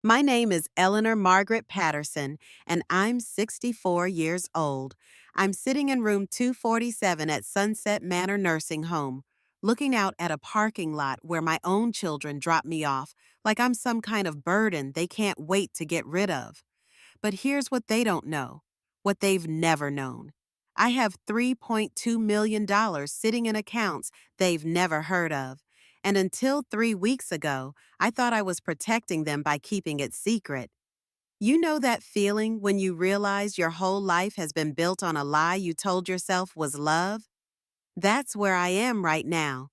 My name is Eleanor Margaret Patterson, and I'm 64 years old. I'm sitting in room 247 at Sunset Manor Nursing Home, looking out at a parking lot where my own children drop me off, like I'm some kind of burden they can't wait to get rid of. But here's what they don't know, what they've never known. I have $3.2 million sitting in accounts they've never heard of. And until 3 weeks ago, I thought I was protecting them by keeping it secret. You know that feeling when you realize your whole life has been built on a lie you told yourself was love? That's where I am right now.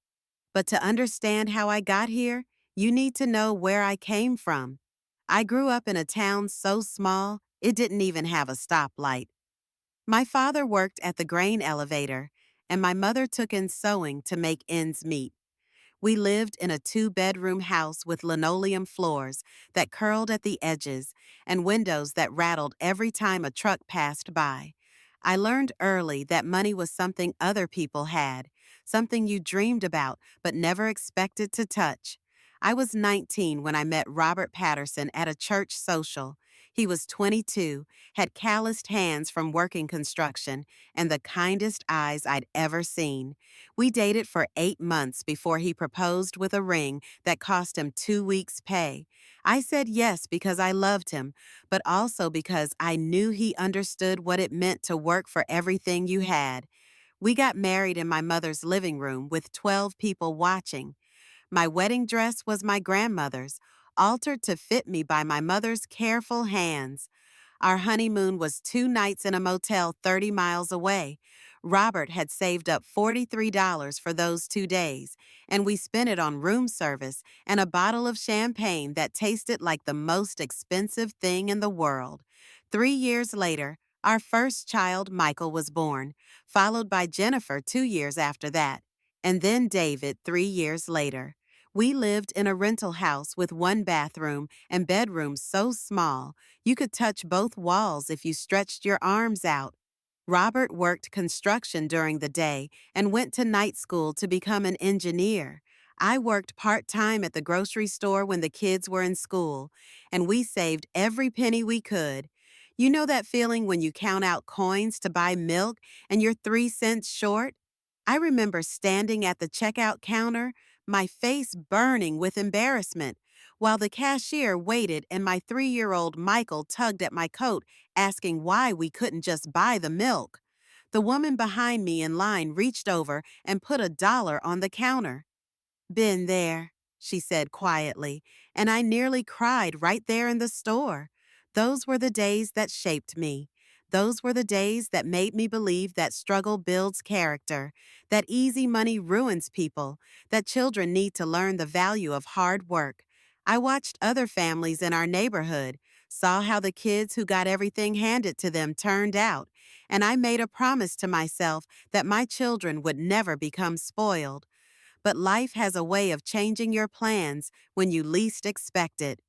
But to understand how I got here, you need to know where I came from. I grew up in a town so small, it didn't even have a stoplight. My father worked at the grain elevator, and my mother took in sewing to make ends meet. We lived in a two-bedroom house with linoleum floors that curled at the edges and windows that rattled every time a truck passed by. I learned early that money was something other people had, something you dreamed about but never expected to touch. I was 19 when I met Robert Patterson at a church social. He was 22, had calloused hands from working construction, and the kindest eyes I'd ever seen. We dated for 8 months before he proposed with a ring that cost him 2 weeks' pay. I said yes because I loved him, but also because I knew he understood what it meant to work for everything you had. We got married in my mother's living room with 12 people watching. My wedding dress was my grandmother's, altered to fit me by my mother's careful hands. Our honeymoon was 2 nights in a motel 30 miles away. Robert had saved up $43 for those 2 days, and we spent it on room service and a bottle of champagne that tasted like the most expensive thing in the world. 3 years later, our first child, Michael, was born, followed by Jennifer 2 years after that, and then David 3 years later. We lived in a rental house with one bathroom and bedrooms so small you could touch both walls if you stretched your arms out. Robert worked construction during the day and went to night school to become an engineer. I worked part-time at the grocery store when the kids were in school, and we saved every penny we could. You know that feeling when you count out coins to buy milk and you're 3 cents short? I remember standing at the checkout counter, my face burning with embarrassment, while the cashier waited and my 3-year-old Michael tugged at my coat asking why we couldn't just buy the milk. The woman behind me in line reached over and put $1 on the counter. "Been there," she said quietly, and I nearly cried right there in the store. Those were the days that shaped me. Those were the days that made me believe that struggle builds character, that easy money ruins people, that children need to learn the value of hard work. I watched other families in our neighborhood, saw how the kids who got everything handed to them turned out, and I made a promise to myself that my children would never become spoiled. But life has a way of changing your plans when you least expect it.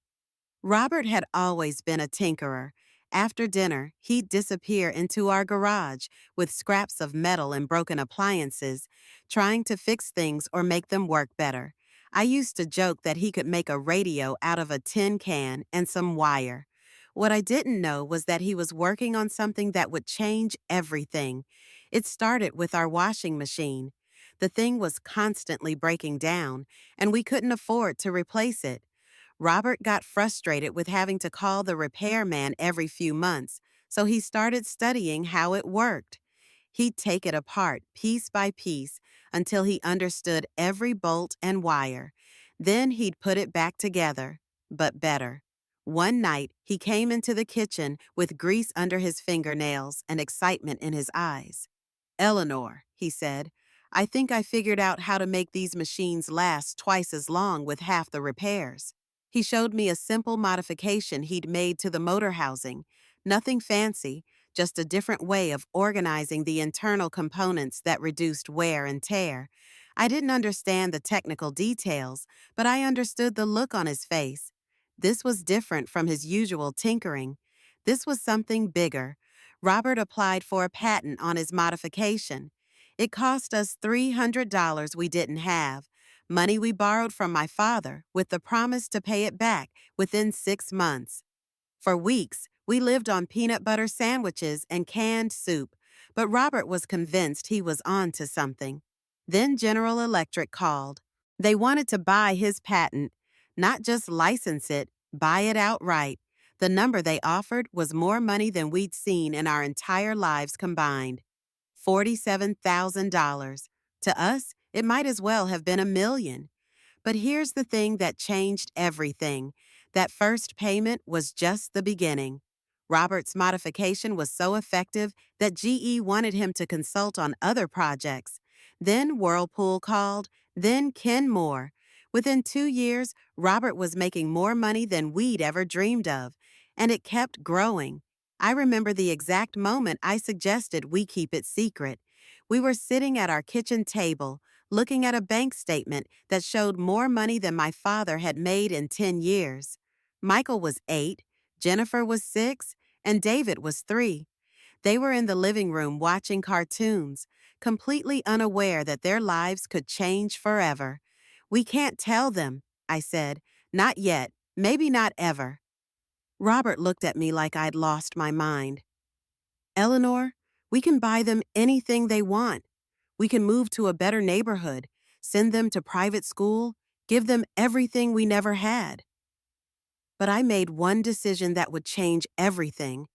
Robert had always been a tinkerer. After dinner, he'd disappear into our garage with scraps of metal and broken appliances, trying to fix things or make them work better. I used to joke that he could make a radio out of a tin can and some wire. What I didn't know was that he was working on something that would change everything. It started with our washing machine. The thing was constantly breaking down, and we couldn't afford to replace it. Robert got frustrated with having to call the repairman every few months, so he started studying how it worked. He'd take it apart piece by piece until he understood every bolt and wire. Then he'd put it back together, but better. One night, he came into the kitchen with grease under his fingernails and excitement in his eyes. "Eleanor," he said, "I think I figured out how to make these machines last twice as long with half the repairs." He showed me a simple modification he'd made to the motor housing. Nothing fancy, just a different way of organizing the internal components that reduced wear and tear. I didn't understand the technical details, but I understood the look on his face. This was different from his usual tinkering. This was something bigger. Robert applied for a patent on his modification. It cost us $300 we didn't have, money we borrowed from my father with the promise to pay it back within 6 months. For weeks, we lived on peanut butter sandwiches and canned soup, but Robert was convinced he was on to something. Then General Electric called. They wanted to buy his patent, not just license it, buy it outright. The number they offered was more money than we'd seen in our entire lives combined. $47,000. To us, it might as well have been $1 million. But here's the thing that changed everything. That first payment was just the beginning. Robert's modification was so effective that GE wanted him to consult on other projects. Then Whirlpool called, then Kenmore. Within 2 years, Robert was making more money than we'd ever dreamed of, and it kept growing. I remember the exact moment I suggested we keep it secret. We were sitting at our kitchen table, looking at a bank statement that showed more money than my father had made in 10 years. Michael was 8, Jennifer was 6, and David was 3. They were in the living room watching cartoons, completely unaware that their lives could change forever. "We can't tell them," I said. "Not yet, maybe not ever." Robert looked at me like I'd lost my mind. "Eleanor, we can buy them anything they want. We can move to a better neighborhood, send them to private school, give them everything we never had." But I made one decision that would change everything.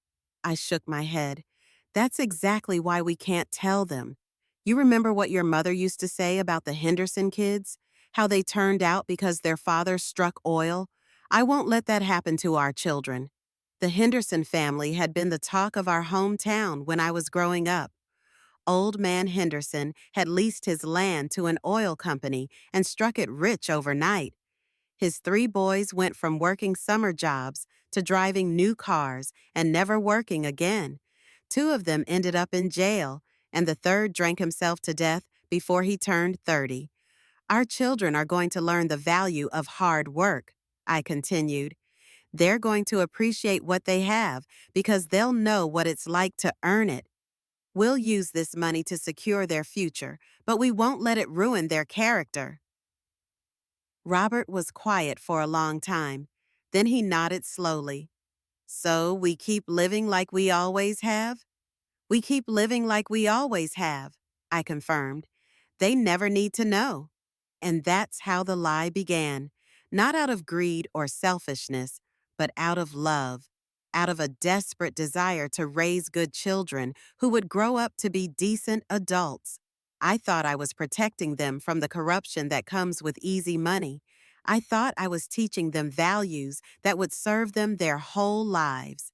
I shook my head. "That's exactly why we can't tell them. You remember what your mother used to say about the Henderson kids? How they turned out because their father struck oil? I won't let that happen to our children." The Henderson family had been the talk of our hometown when I was growing up. Old man Henderson had leased his land to an oil company and struck it rich overnight. His 3 boys went from working summer jobs to driving new cars and never working again. 2 of them ended up in jail, and the third drank himself to death before he turned 30. Our children are going to learn the value of hard work, I continued. They're going to appreciate what they have because they'll know what it's like to earn it. We'll use this money to secure their future, but we won't let it ruin their character. Robert was quiet for a long time. Then he nodded slowly. "So we keep living like we always have?" "We keep living like we always have," I confirmed. "They never need to know." And that's how the lie began. Not out of greed or selfishness, but out of love. Out of a desperate desire to raise good children who would grow up to be decent adults. I thought I was protecting them from the corruption that comes with easy money. I thought I was teaching them values that would serve them their whole lives.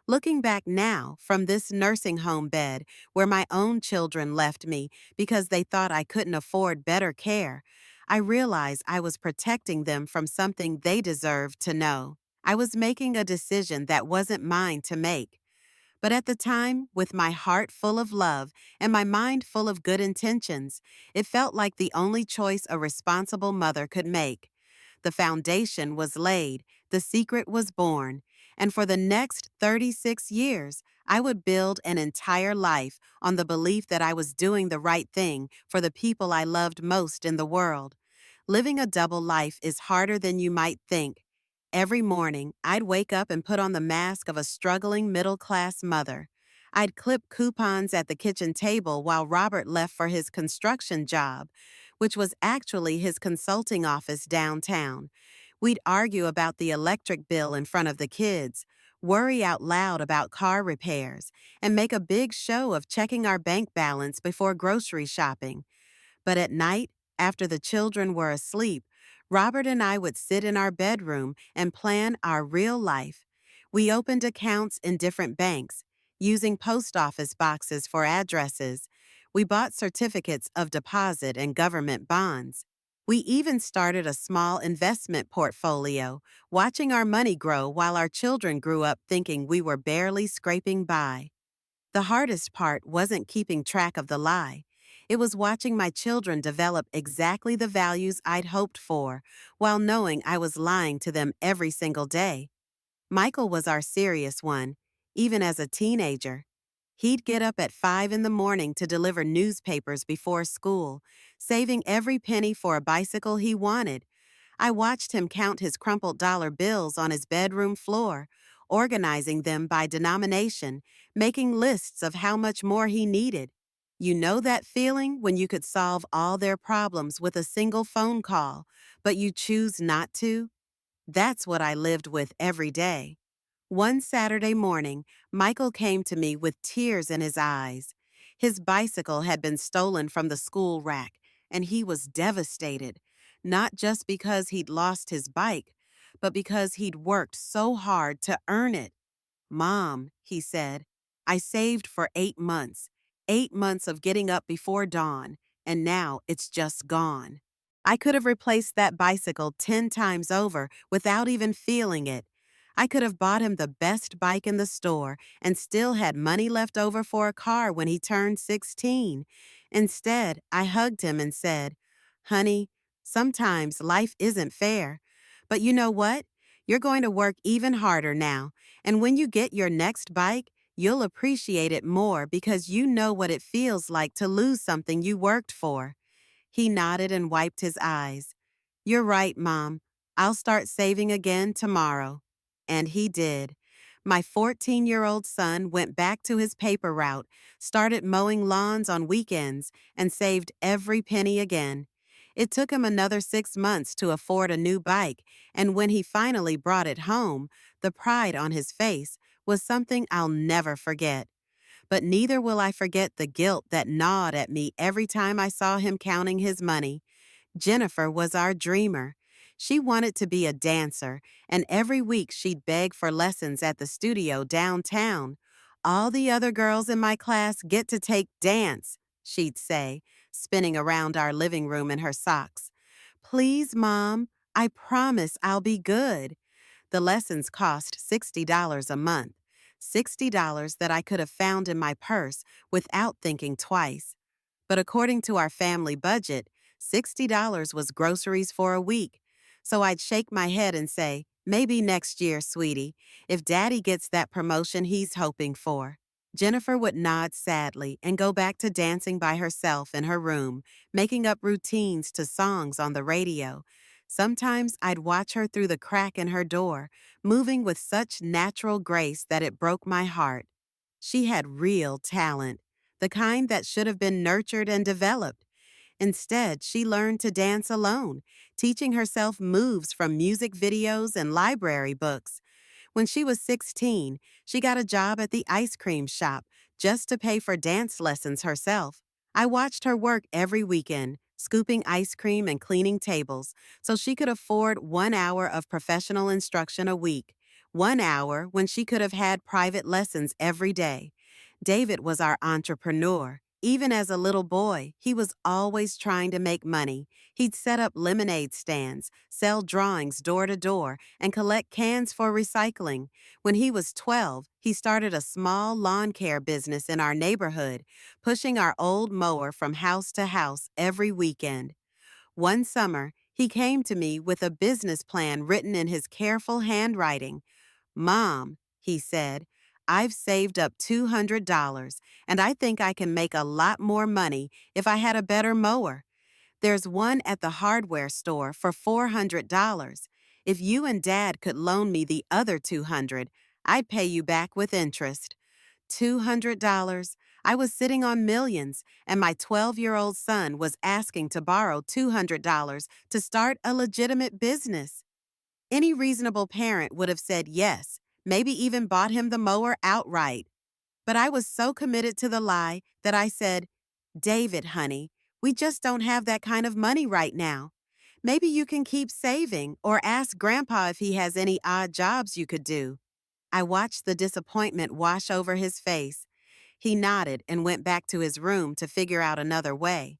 Looking back now from this nursing home bed where my own children left me because they thought I couldn't afford better care, I realize I was protecting them from something they deserved to know. I was making a decision that wasn't mine to make. But at the time, with my heart full of love and my mind full of good intentions, it felt like the only choice a responsible mother could make. The foundation was laid, the secret was born, and for the next 36 years, I would build an entire life on the belief that I was doing the right thing for the people I loved most in the world. Living a double life is harder than you might think. Every morning, I'd wake up and put on the mask of a struggling middle-class mother. I'd clip coupons at the kitchen table while Robert left for his construction job, which was actually his consulting office downtown. We'd argue about the electric bill in front of the kids, worry out loud about car repairs, and make a big show of checking our bank balance before grocery shopping. But at night, after the children were asleep, Robert and I would sit in our bedroom and plan our real life. We opened accounts in different banks, using post office boxes for addresses. We bought certificates of deposit and government bonds. We even started a small investment portfolio, watching our money grow while our children grew up thinking we were barely scraping by. The hardest part wasn't keeping track of the lie. It was watching my children develop exactly the values I'd hoped for, while knowing I was lying to them every single day. Michael was our serious one, even as a teenager. He'd get up at 5 in the morning to deliver newspapers before school, saving every penny for a bicycle he wanted. I watched him count his crumpled dollar bills on his bedroom floor, organizing them by denomination, making lists of how much more he needed. You know that feeling when you could solve all their problems with a single phone call, but you choose not to? That's what I lived with every day. One Saturday morning, Michael came to me with tears in his eyes. His bicycle had been stolen from the school rack, and he was devastated, not just because he'd lost his bike, but because he'd worked so hard to earn it. Mom, he said, I saved for 8 months, 8 months of getting up before dawn, and now it's just gone. I could have replaced that bicycle 10 times over without even feeling it. I could have bought him the best bike in the store and still had money left over for a car when he turned 16. Instead, I hugged him and said, Honey, sometimes life isn't fair. But you know what? You're going to work even harder now. And when you get your next bike, you'll appreciate it more because you know what it feels like to lose something you worked for. He nodded and wiped his eyes. You're right, Mom. I'll start saving again tomorrow. And he did. My 14-year-old son went back to his paper route, started mowing lawns on weekends, and saved every penny again. It took him another 6 months to afford a new bike, and when he finally brought it home, the pride on his face was something I'll never forget. But neither will I forget the guilt that gnawed at me every time I saw him counting his money. Jennifer was our dreamer. She wanted to be a dancer, and every week she'd beg for lessons at the studio downtown. All the other girls in my class get to take dance, she'd say, spinning around our living room in her socks. Please, Mom, I promise I'll be good. The lessons cost $60 a month, $60 that I could have found in my purse without thinking twice. But according to our family budget, $60 was groceries for a week. So I'd shake my head and say, maybe next year, sweetie, if Daddy gets that promotion he's hoping for. Jennifer would nod sadly and go back to dancing by herself in her room, making up routines to songs on the radio. Sometimes I'd watch her through the crack in her door, moving with such natural grace that it broke my heart. She had real talent, the kind that should have been nurtured and developed. Instead, she learned to dance alone, teaching herself moves from music videos and library books. When she was 16, she got a job at the ice cream shop just to pay for dance lessons herself. I watched her work every weekend, scooping ice cream and cleaning tables, so she could afford 1 hour of professional instruction a week, 1 hour when she could have had private lessons every day. David was our entrepreneur. Even as a little boy, he was always trying to make money. He'd set up lemonade stands, sell drawings door to door, and collect cans for recycling. When he was 12, he started a small lawn care business in our neighborhood, pushing our old mower from house to house every weekend. One summer, he came to me with a business plan written in his careful handwriting. Mom, he said, I've saved up $200, and I think I can make a lot more money if I had a better mower. There's one at the hardware store for $400. If you and Dad could loan me the other $200, I'd pay you back with interest. $200. I was sitting on millions, and my 12-year-old son was asking to borrow $200 to start a legitimate business. Any reasonable parent would have said yes, maybe even bought him the mower outright. But I was so committed to the lie that I said, David, honey, we just don't have that kind of money right now. Maybe you can keep saving or ask Grandpa if he has any odd jobs you could do. I watched the disappointment wash over his face. He nodded and went back to his room to figure out another way.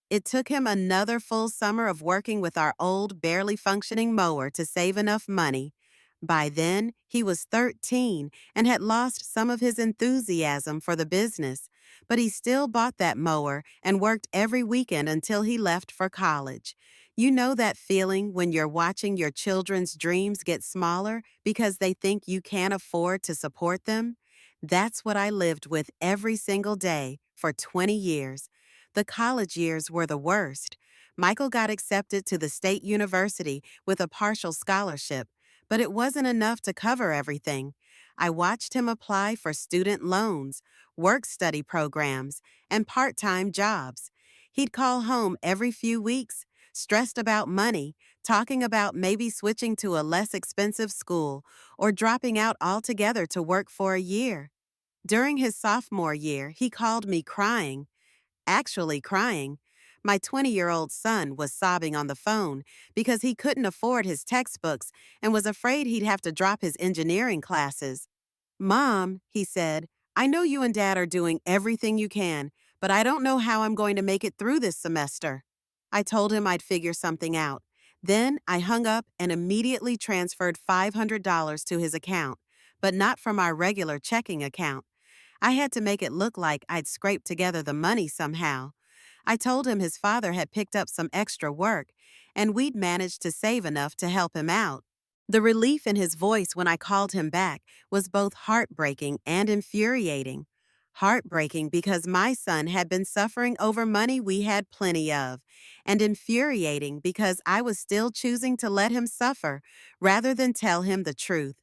It took him another full summer of working with our old, barely functioning mower to save enough money. By then, he was 13 and had lost some of his enthusiasm for the business, but he still bought that mower and worked every weekend until he left for college. You know that feeling when you're watching your children's dreams get smaller because they think you can't afford to support them? That's what I lived with every single day for 20 years. The college years were the worst. Michael got accepted to the state university with a partial scholarship, but it wasn't enough to cover everything. I watched him apply for student loans, work study programs, and part time jobs. He'd call home every few weeks, stressed about money, talking about maybe switching to a less expensive school or dropping out altogether to work for a year. During his sophomore year, he called me crying, actually crying. My 20-year-old son was sobbing on the phone because he couldn't afford his textbooks and was afraid he'd have to drop his engineering classes. Mom, he said, I know you and Dad are doing everything you can, but I don't know how I'm going to make it through this semester. I told him I'd figure something out. Then I hung up and immediately transferred $500 to his account, but not from our regular checking account. I had to make it look like I'd scraped together the money somehow. I told him his father had picked up some extra work, and we'd managed to save enough to help him out. The relief in his voice when I called him back was both heartbreaking and infuriating. Heartbreaking because my son had been suffering over money we had plenty of, and infuriating because I was still choosing to let him suffer rather than tell him the truth.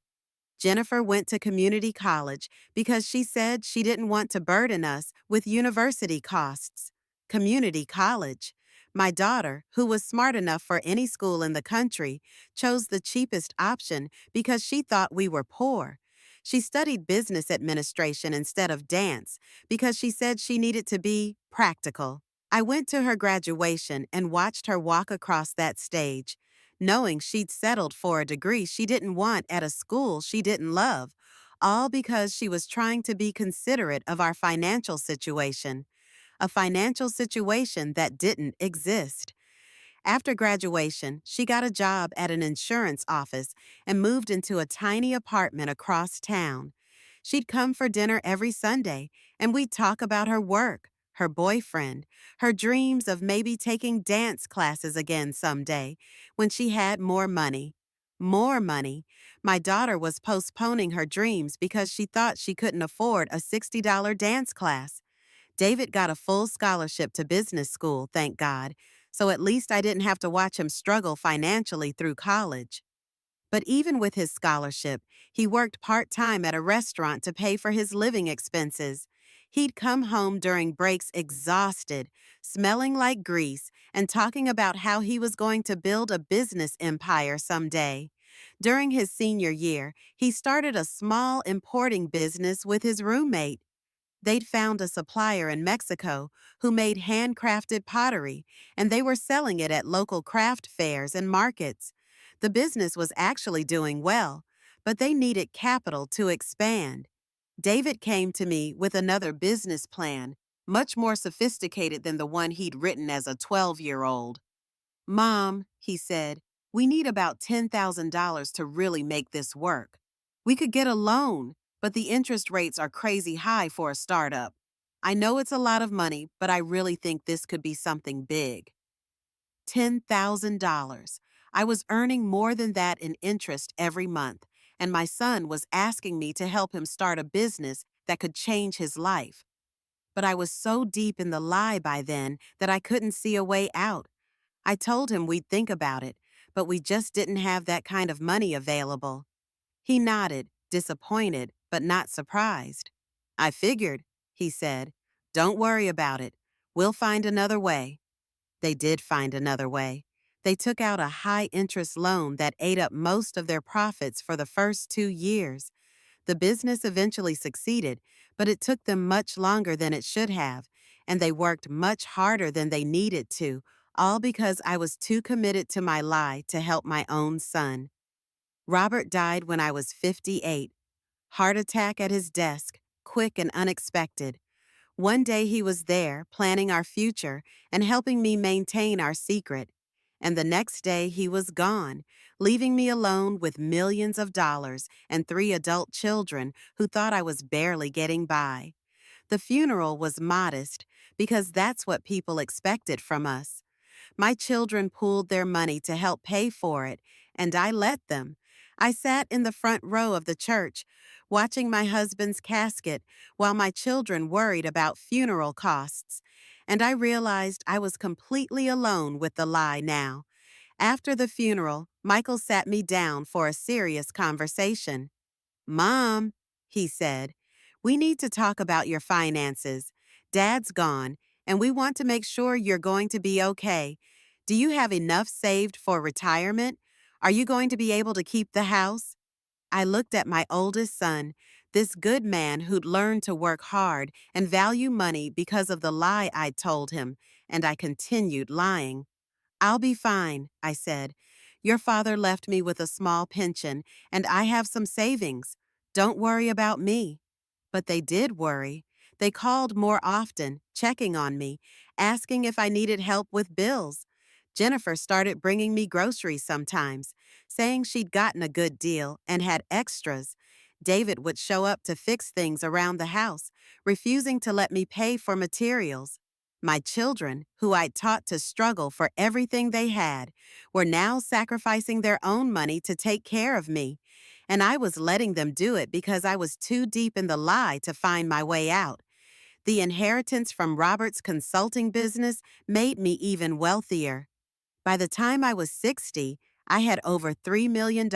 Jennifer went to community college because she said she didn't want to burden us with university costs. Community college. My daughter, who was smart enough for any school in the country, chose the cheapest option because she thought we were poor. She studied business administration instead of dance because she said she needed to be practical. I went to her graduation and watched her walk across that stage, knowing she'd settled for a degree she didn't want at a school she didn't love, all because she was trying to be considerate of our financial situation, a financial situation that didn't exist. After graduation, she got a job at an insurance office and moved into a tiny apartment across town. She'd come for dinner every Sunday, and we'd talk about her work, her boyfriend, her dreams of maybe taking dance classes again someday when she had more money. More money. My daughter was postponing her dreams because she thought she couldn't afford a $60 dance class. David got a full scholarship to business school, thank God, so at least I didn't have to watch him struggle financially through college. But even with his scholarship, he worked part-time at a restaurant to pay for his living expenses. He'd come home during breaks exhausted, smelling like grease, and talking about how he was going to build a business empire someday. During his senior year, he started a small importing business with his roommate. They'd found a supplier in Mexico who made handcrafted pottery, and they were selling it at local craft fairs and markets. The business was actually doing well, but they needed capital to expand. David came to me with another business plan, much more sophisticated than the one he'd written as a 12-year-old. Mom, he said, we need about $10,000 to really make this work. We could get a loan, but the interest rates are crazy high for a startup. I know it's a lot of money, but I really think this could be something big. $10,000. I was earning more than that in interest every month, and my son was asking me to help him start a business that could change his life. But I was so deep in the lie by then that I couldn't see a way out. I told him we'd think about it, but we just didn't have that kind of money available. He nodded, disappointed, but not surprised. I figured, he said. Don't worry about it. We'll find another way. They did find another way. They took out a high-interest loan that ate up most of their profits for the first 2 years. The business eventually succeeded, but it took them much longer than it should have, and they worked much harder than they needed to, all because I was too committed to my lie to help my own son. Robert died when I was 58. Heart attack at his desk, quick and unexpected. One day he was there, planning our future and helping me maintain our secret. And the next day he was gone, leaving me alone with millions of dollars and 3 adult children who thought I was barely getting by. The funeral was modest because that's what people expected from us. My children pooled their money to help pay for it, and I let them. I sat in the front row of the church, watching my husband's casket while my children worried about funeral costs, and I realized I was completely alone with the lie now. After the funeral, Michael sat me down for a serious conversation. Mom, he said, we need to talk about your finances. Dad's gone, and we want to make sure you're going to be okay. Do you have enough saved for retirement? Are you going to be able to keep the house? I looked at my oldest son, this good man who'd learned to work hard and value money because of the lie I'd told him, and I continued lying. I'll be fine, I said. Your father left me with a small pension, and I have some savings. Don't worry about me. But they did worry. They called more often, checking on me, asking if I needed help with bills. Jennifer started bringing me groceries sometimes, saying she'd gotten a good deal and had extras. David would show up to fix things around the house, refusing to let me pay for materials. My children, who I'd taught to struggle for everything they had, were now sacrificing their own money to take care of me, and I was letting them do it because I was too deep in the lie to find my way out. The inheritance from Robert's consulting business made me even wealthier. By the time I was 60, I had over $3 million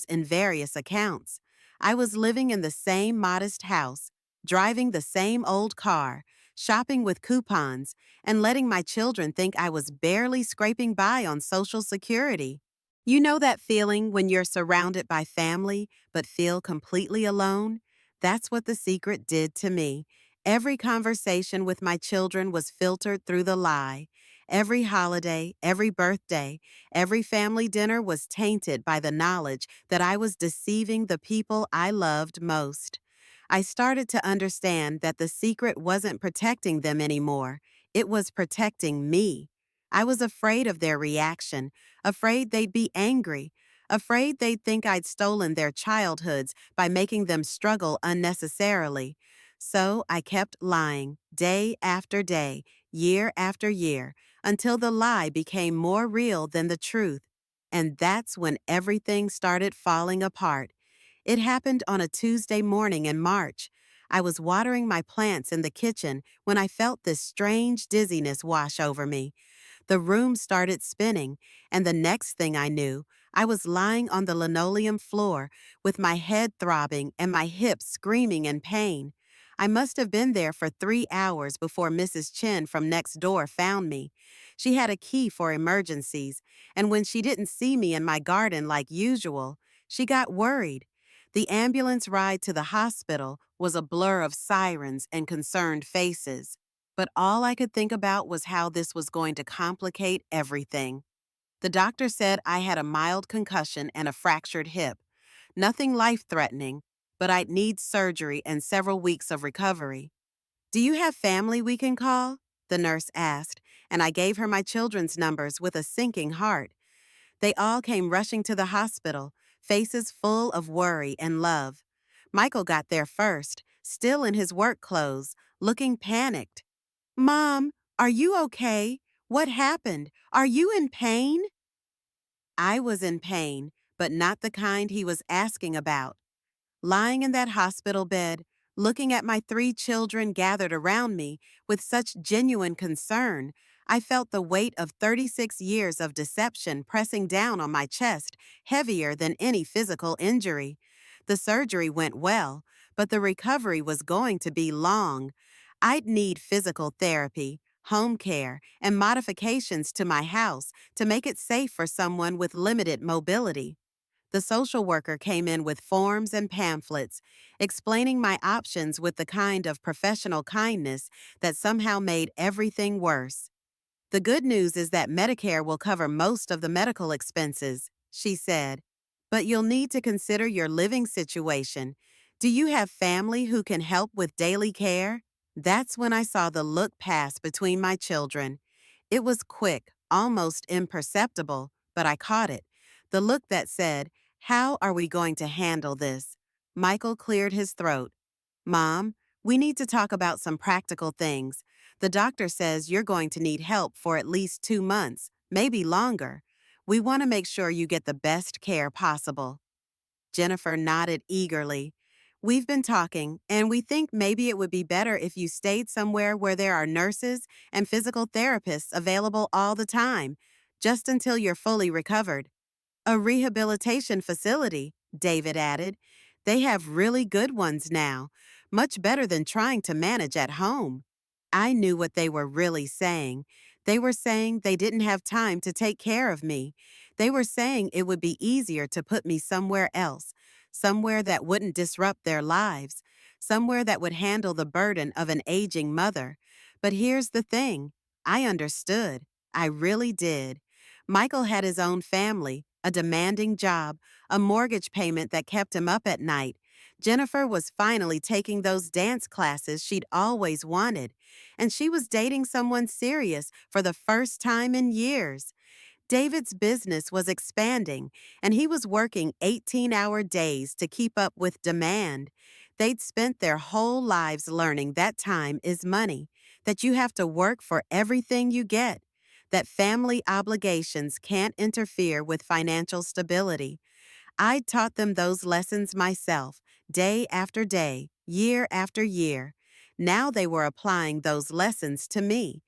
in various accounts. I was living in the same modest house, driving the same old car, shopping with coupons, and letting my children think I was barely scraping by on Social Security. You know that feeling when you're surrounded by family but feel completely alone? That's what the secret did to me. Every conversation with my children was filtered through the lie. Every holiday, every birthday, every family dinner was tainted by the knowledge that I was deceiving the people I loved most. I started to understand that the secret wasn't protecting them anymore. It was protecting me. I was afraid of their reaction, afraid they'd be angry, afraid they'd think I'd stolen their childhoods by making them struggle unnecessarily. So I kept lying, day after day, year after year, until the lie became more real than the truth. And that's when everything started falling apart. It happened on a Tuesday morning in March. I was watering my plants in the kitchen when I felt this strange dizziness wash over me. The room started spinning, and the next thing I knew, I was lying on the linoleum floor with my head throbbing and my hips screaming in pain. I must have been there for 3 hours before Mrs. Chen from next door found me. She had a key for emergencies, and when she didn't see me in my garden like usual, she got worried. The ambulance ride to the hospital was a blur of sirens and concerned faces. But all I could think about was how this was going to complicate everything. The doctor said I had a mild concussion and a fractured hip. Nothing life-threatening, but I'd need surgery and several weeks of recovery. Do you have family we can call? The nurse asked, and I gave her my children's numbers with a sinking heart. They all came rushing to the hospital, faces full of worry and love. Michael got there first, still in his work clothes, looking panicked. Mom, are you okay? What happened? Are you in pain? I was in pain, but not the kind he was asking about. Lying in that hospital bed, looking at my 3 children gathered around me with such genuine concern, I felt the weight of 36 years of deception pressing down on my chest, heavier than any physical injury. The surgery went well, but the recovery was going to be long. I'd need physical therapy, home care, and modifications to my house to make it safe for someone with limited mobility. The social worker came in with forms and pamphlets, explaining my options with the kind of professional kindness that somehow made everything worse. The good news is that Medicare will cover most of the medical expenses, she said. But you'll need to consider your living situation. Do you have family who can help with daily care? That's when I saw the look pass between my children. It was quick, almost imperceptible, but I caught it. The look that said, "How are we going to handle this?" Michael cleared his throat. Mom, we need to talk about some practical things. The doctor says you're going to need help for at least 2 months, maybe longer. We want to make sure you get the best care possible. Jennifer nodded eagerly. We've been talking, and we think maybe it would be better if you stayed somewhere where there are nurses and physical therapists available all the time, just until you're fully recovered. A rehabilitation facility, David added. They have really good ones now, much better than trying to manage at home. I knew what they were really saying. They were saying they didn't have time to take care of me. They were saying it would be easier to put me somewhere else, somewhere that wouldn't disrupt their lives, somewhere that would handle the burden of an aging mother. But here's the thing, I understood. I really did. Michael had his own family, a demanding job, a mortgage payment that kept him up at night. Jennifer was finally taking those dance classes she'd always wanted, and she was dating someone serious for the first time in years. David's business was expanding, and he was working 18-hour days to keep up with demand. They'd spent their whole lives learning that time is money, that you have to work for everything you get, that family obligations can't interfere with financial stability. I taught them those lessons myself, day after day, year after year. Now they were applying those lessons to me.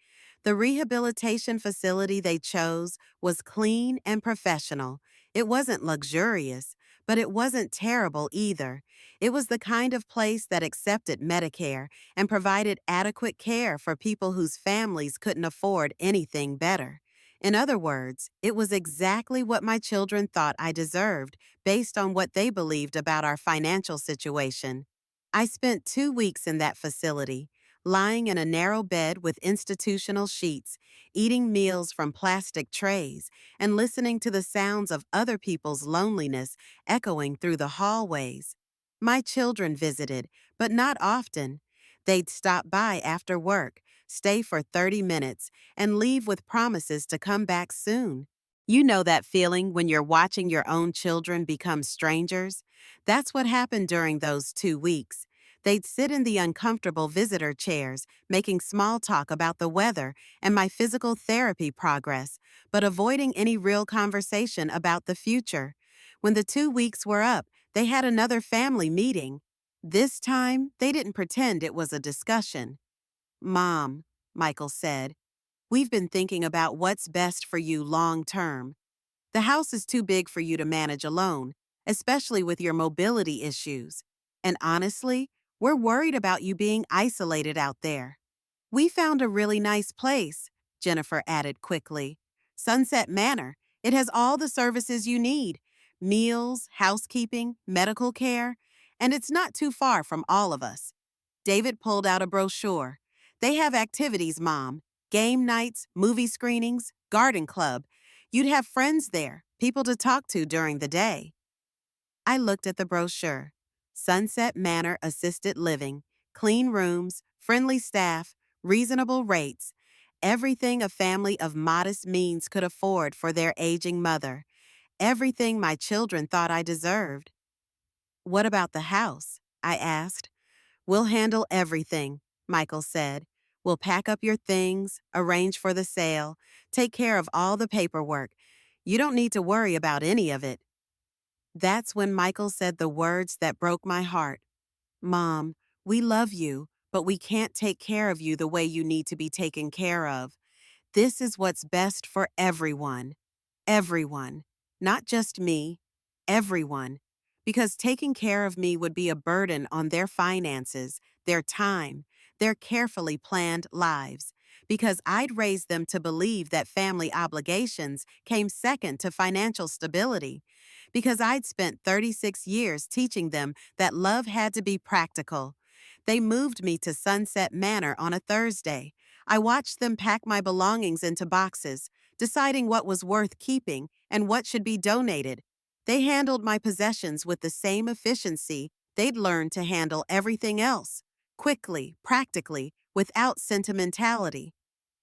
The rehabilitation facility they chose was clean and professional. It wasn't luxurious, but it wasn't terrible either. It was the kind of place that accepted Medicare and provided adequate care for people whose families couldn't afford anything better. In other words, it was exactly what my children thought I deserved based on what they believed about our financial situation. I spent 2 weeks in that facility, lying in a narrow bed with institutional sheets, eating meals from plastic trays, and listening to the sounds of other people's loneliness echoing through the hallways. My children visited, but not often. They'd stop by after work, stay for 30 minutes, and leave with promises to come back soon. You know that feeling when you're watching your own children become strangers? That's what happened during those 2 weeks. They'd sit in the uncomfortable visitor chairs, making small talk about the weather and my physical therapy progress, but avoiding any real conversation about the future. When the 2 weeks were up, they had another family meeting. This time, they didn't pretend it was a discussion. Mom, Michael said, we've been thinking about what's best for you long term. The house is too big for you to manage alone, especially with your mobility issues. And honestly, we're worried about you being isolated out there. We found a really nice place, Jennifer added quickly. Sunset Manor. It has all the services you need: meals, housekeeping, medical care, and it's not too far from all of us. David pulled out a brochure. They have activities, Mom. Game nights, movie screenings, garden club. You'd have friends there, people to talk to during the day. I looked at the brochure. Sunset Manor Assisted Living. Clean rooms, friendly staff, reasonable rates. Everything a family of modest means could afford for their aging mother. Everything my children thought I deserved. What about the house? I asked. We'll handle everything, Michael said. We'll pack up your things, arrange for the sale, take care of all the paperwork. You don't need to worry about any of it. That's when Michael said the words that broke my heart. Mom, we love you, but we can't take care of you the way you need to be taken care of. This is what's best for everyone. Everyone. Not just me. Everyone. Because taking care of me would be a burden on their finances, their time, their carefully planned lives. Because I'd raised them to believe that family obligations came second to financial stability. Because I'd spent 36 years teaching them that love had to be practical. They moved me to Sunset Manor on a Thursday. I watched them pack my belongings into boxes, deciding what was worth keeping and what should be donated. They handled my possessions with the same efficiency they'd learned to handle everything else, quickly, practically, without sentimentality.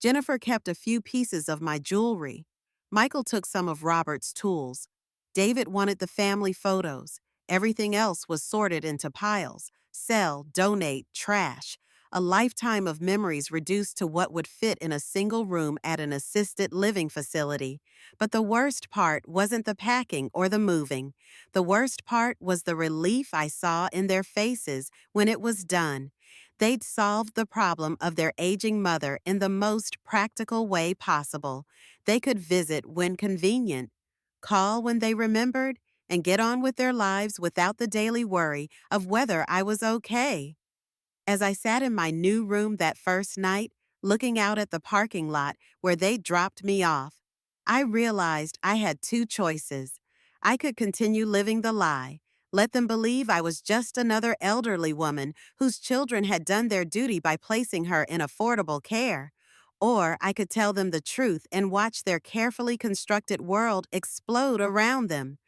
Jennifer kept a few pieces of my jewelry. Michael took some of Robert's tools. David wanted the family photos. Everything else was sorted into piles: sell, donate, trash. a lifetime of memories reduced to what would fit in a single room at an assisted living facility. But the worst part wasn't the packing or the moving. The worst part was the relief I saw in their faces when it was done. They'd solved the problem of their aging mother in the most practical way possible. They could visit when convenient, call when they remembered, and get on with their lives without the daily worry of whether I was okay. As I sat in my new room that first night, looking out at the parking lot where they dropped me off, I realized I had two choices. I could continue living the lie, let them believe I was just another elderly woman whose children had done their duty by placing her in affordable care. Or I could tell them the truth and watch their carefully constructed world explode around them.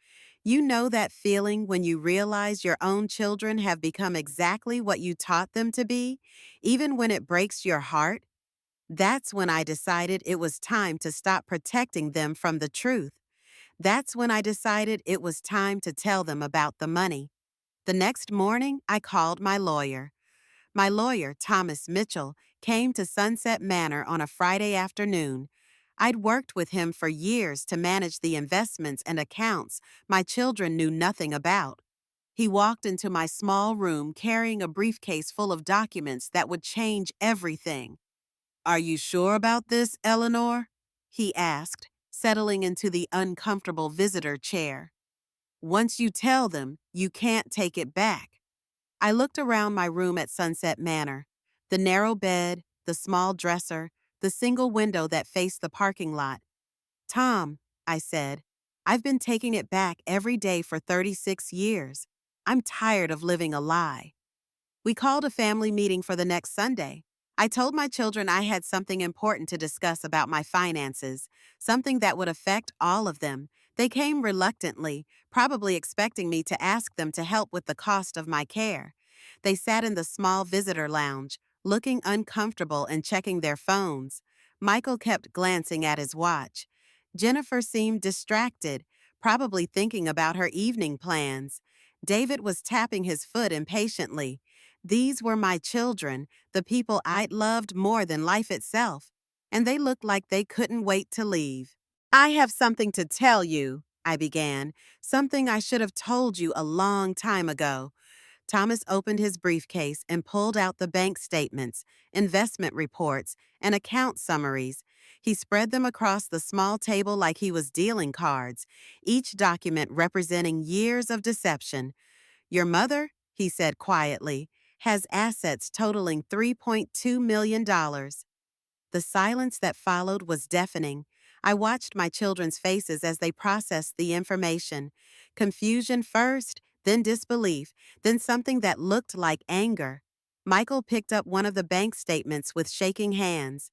You know that feeling when you realize your own children have become exactly what you taught them to be, even when it breaks your heart? That's when I decided it was time to stop protecting them from the truth. That's when I decided it was time to tell them about the money. The next morning, I called my lawyer. My lawyer, Thomas Mitchell, came to Sunset Manor on a Friday afternoon. I'd worked with him for years to manage the investments and accounts my children knew nothing about. He walked into my small room carrying a briefcase full of documents that would change everything. "Are you sure about this, Eleanor?" he asked, settling into the uncomfortable visitor chair. "Once you tell them, you can't take it back." I looked around my room at Sunset Manor. The narrow bed, the small dresser, the single window that faced the parking lot. "Tom," I said, "I've been taking it back every day for 36 years. I'm tired of living a lie." We called a family meeting for the next Sunday. I told my children I had something important to discuss about my finances, something that would affect all of them. They came reluctantly, probably expecting me to ask them to help with the cost of my care. They sat in the small visitor lounge, looking uncomfortable and checking their phones. Michael kept glancing at his watch. Jennifer seemed distracted, probably thinking about her evening plans. David was tapping his foot impatiently. These were my children, the people I'd loved more than life itself, and they looked like they couldn't wait to leave. "I have something to tell you," I began, "something I should have told you a long time ago." Thomas opened his briefcase and pulled out the bank statements, investment reports, and account summaries. He spread them across the small table like he was dealing cards, each document representing years of deception. "Your mother," he said quietly, "has assets totaling $3.2 million." The silence that followed was deafening. I watched my children's faces as they processed the information. Confusion first, then disbelief, then something that looked like anger. Michael picked up one of the bank statements with shaking hands.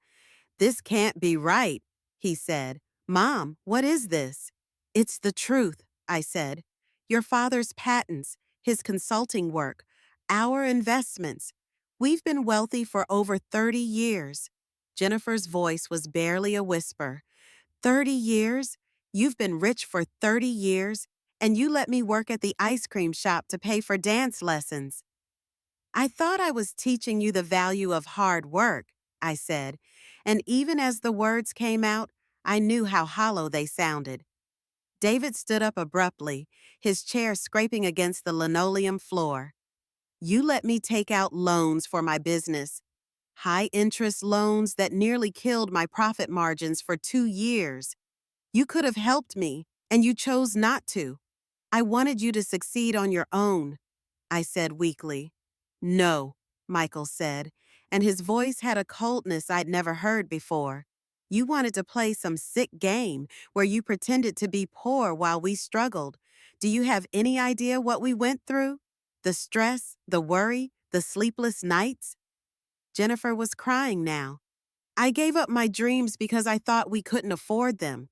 "This can't be right," he said. "Mom, what is this?" "It's the truth," I said. "Your father's patents, his consulting work, our investments. We've been wealthy for over 30 years. Jennifer's voice was barely a whisper. 30 years? You've been rich for 30 years, and you let me work at the ice cream shop to pay for dance lessons." "I thought I was teaching you the value of hard work," I said, and even as the words came out, I knew how hollow they sounded. David stood up abruptly, his chair scraping against the linoleum floor. "You let me take out loans for my business. High-interest loans that nearly killed my profit margins for 2 years. You could have helped me, and you chose not to. I wanted you to succeed on your own," I said weakly. "No," Michael said, and his voice had a coldness I'd never heard before. "You wanted to play some sick game where you pretended to be poor while we struggled. Do you have any idea what we went through? The stress, the worry, the sleepless nights?" Jennifer was crying now. "I gave up my dreams because I thought we couldn't afford them.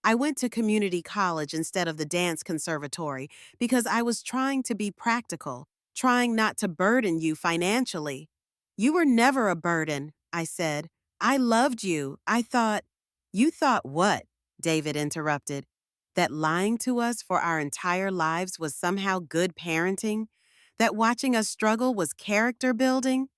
I went to community college instead of the dance conservatory because I was trying to be practical, trying not to burden you financially." "You were never a burden," I said. "I loved you. I thought—" "You thought what?" David interrupted. "That lying to us for our entire lives was somehow good parenting? That watching us struggle was character building?"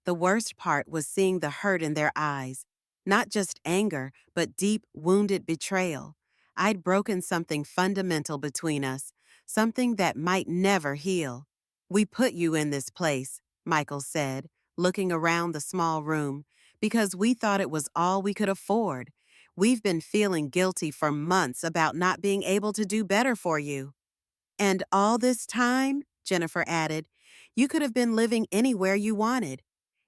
The worst part was seeing the hurt in their eyes. Not just anger, but deep, wounded betrayal. I'd broken something fundamental between us, something that might never heal. We put you in this place, Michael said, looking around the small room, because we thought it was all we could afford. We've been feeling guilty for months about not being able to do better for you. And all this time, Jennifer added, you could have been living anywhere you wanted.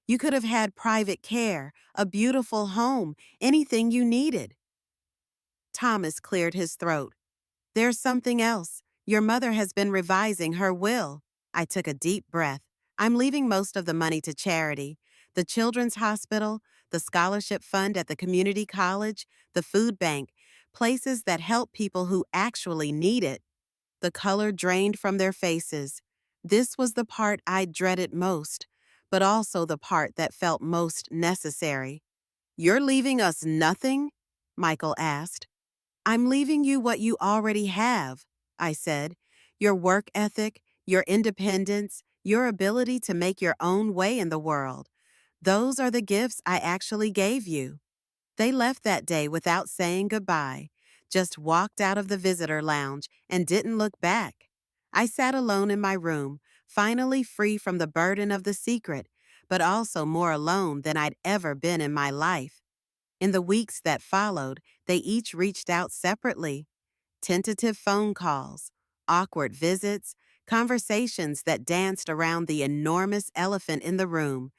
You could have had private care, a beautiful home, anything you needed. Thomas cleared his throat. There's something else. Your mother has been revising her will. I took a deep breath. I'm leaving most of the money to charity. The Children's Hospital, the scholarship fund at the community college, the food bank, places that help people who actually need it. The color drained from their faces. This was the part I dreaded most, but also the part that felt most necessary. You're leaving us nothing? Michael asked. I'm leaving you what you already have, I said. Your work ethic, your independence, your ability to make your own way in the world. Those are the gifts I actually gave you. They left that day without saying goodbye, just walked out of the visitor lounge and didn't look back. I sat alone in my room, finally free from the burden of the secret, but also more alone than I'd ever been in my life. In the weeks that followed, they each reached out separately. Tentative phone calls, awkward visits, conversations that danced around the enormous elephant in the room.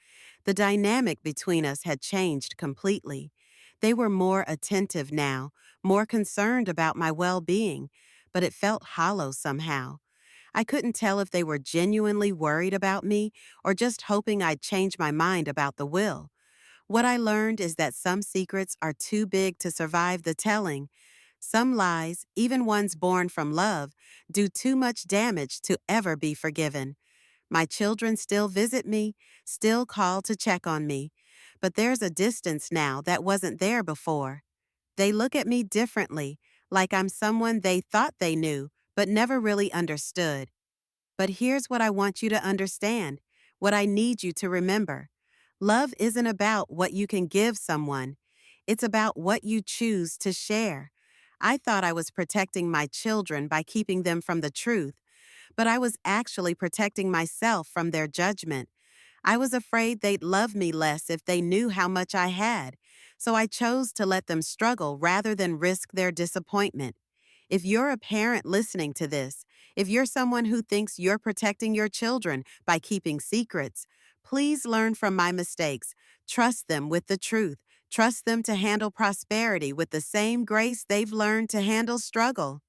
The dynamic between us had changed completely. They were more attentive now, more concerned about my well-being, but it felt hollow somehow. I couldn't tell if they were genuinely worried about me or just hoping I'd change my mind about the will. What I learned is that some secrets are too big to survive the telling. Some lies, even ones born from love, do too much damage to ever be forgiven. My children still visit me, still call to check on me, but there's a distance now that wasn't there before. They look at me differently, like I'm someone they thought they knew, but never really understood. But here's what I want you to understand, what I need you to remember. Love isn't about what you can give someone. It's about what you choose to share. I thought I was protecting my children by keeping them from the truth, but I was actually protecting myself from their judgment. I was afraid they'd love me less if they knew how much I had, so I chose to let them struggle rather than risk their disappointment. If you're a parent listening to this, if you're someone who thinks you're protecting your children by keeping secrets, please learn from my mistakes. Trust them with the truth. Trust them to handle prosperity with the same grace they've learned to handle struggle.